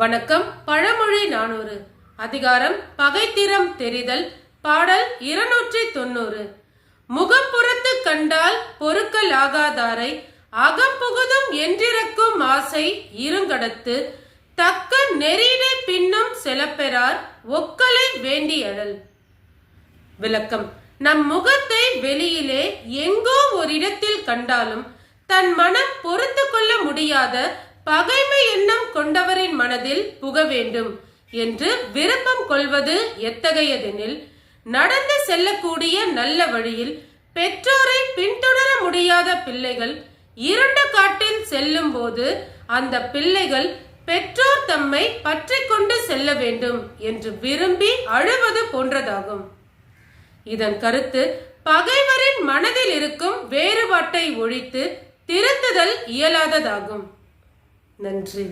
வணக்கம். பழமொழி 400 அதிகாரம் பகைத்திறம் தெரிதல். பாடல் 290. முகப்புறத்து கண்டால் பொறுக்கல் ஆகாதாரை அகம்புகுதும் என்றிருக்கும் ஆசை இருங்கடத்து தக்க நெறியினை பின்னும் செலப்பெறார் ஒக்கலை வேண்டியழல். விளக்கம். நம் முகத்தை வெளியிலே எங்கோ ஒரு இடத்தில் கண்டாலும் தன் மனம் பொறுத்து கொள்ள முடியாத பகைமை எண்ணம் கொண்டவரின் மனதில் புக வேண்டும் என்று விருப்பம் கொள்வது எத்தகையதெனில், நடந்து செல்லக்கூடிய நல்ல வழியில் பெற்றோரை பின்தொடர முடியாத பிள்ளைகள் இருண்ட காட்டில் செல்லும் போது அந்த பிள்ளைகள் பெற்றோர் தம்மை பற்றி கொண்டு செல்ல வேண்டும் என்று விரும்பி அழுவது போன்றதாகும். இதன் கருத்து, பகைவரின் மனதில் இருக்கும் வேறுபாட்டை ஒழித்து திருத்துதல் இயலாததாகும். நன்றி.